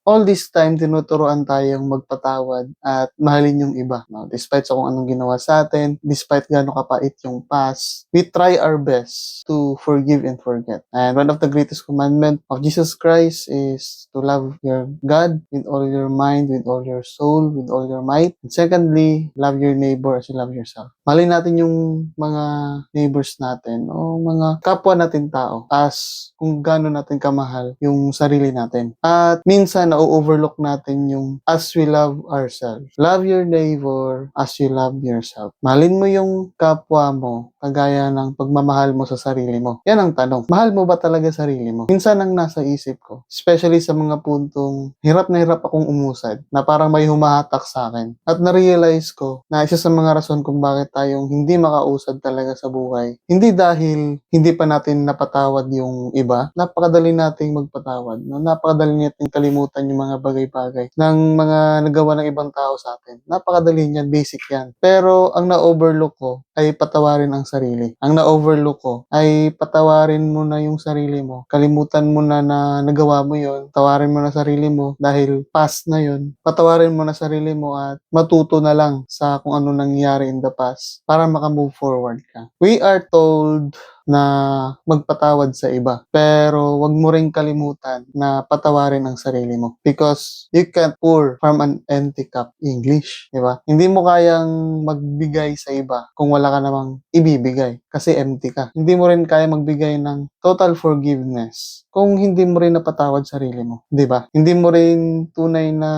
all this time tinuturuan tayong magpatawad at mahalin yung iba, 'no? Despite sa kung anong ginawa sa'tin, despite gaano kapait yung past, we try our best to forgive and forget. And one of the greatest commandment of Jesus Christ is to love your God with all your mind, with all your soul, with all your might. And secondly, love your neighbor as you love yourself. Mahalin natin yung mga neighbors natin o mga kapwa natin tao as kung gaano natin kamahal yung sarili natin. At minsan na-overlook natin yung as we love ourselves. Love your neighbor as you love yourself. Mahalin mo yung kapwa mo kagaya ng pagmamahal mo sa sarili mo. Yan ang tanong. Mahal mo ba talaga sarili mo? Minsan ang nasa isip ko, especially sa mga puntong hirap na hirap akong umusad na parang may humahatak sa akin. At na-realize ko na isa sa mga rason kung bakit tayong hindi makausad talaga sa buhay, hindi dahil hindi pa natin napatawad yung iba, napakadali nating magpatawad, no? Napakadali nating kalimutan yung mga bagay-bagay ng mga nagawa ng ibang tao sa atin. Napakadali niyan, basic yan. Pero ang na-overlook ko ay patawarin ang sarili. Ang na-overlook ko ay patawarin mo na yung sarili mo. Kalimutan mo na na nagawa mo yon. Tawarin mo na sarili mo dahil past na yon. Patawarin mo na sarili mo at matuto na lang sa kung ano nangyari in the past para maka-move forward ka. We are told na magpatawad sa iba. Pero wag mo ring kalimutan na patawarin ang sarili mo. Because you can't pour from an empty cup. English, di ba? Hindi mo kayang magbigay sa iba kung wala ka namang ibibigay. Kasi empty ka. Hindi mo rin kaya magbigay ng total forgiveness kung hindi mo rin napatawad sarili mo. Di ba? Hindi mo rin tunay na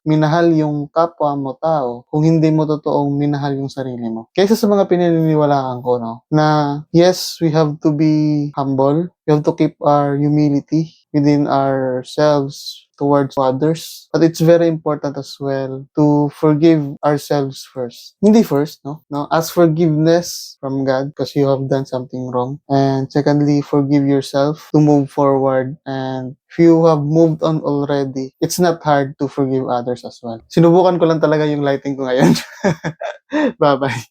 minahal yung kapwa mo tao kung hindi mo totoong minahal yung sarili mo. Kaysa sa mga pinaniniwalaan ko, no, na yes, we have to be humble. We have to keep our humility within ourselves towards others. But it's very important as well to forgive ourselves first. Hindi first, no? No, ask forgiveness from God because you have done something wrong. And secondly, forgive yourself to move forward. And if you have moved on already, it's not hard to forgive others as well. Sinubukan ko lang talaga yung lighting ko ngayon. Bye-bye.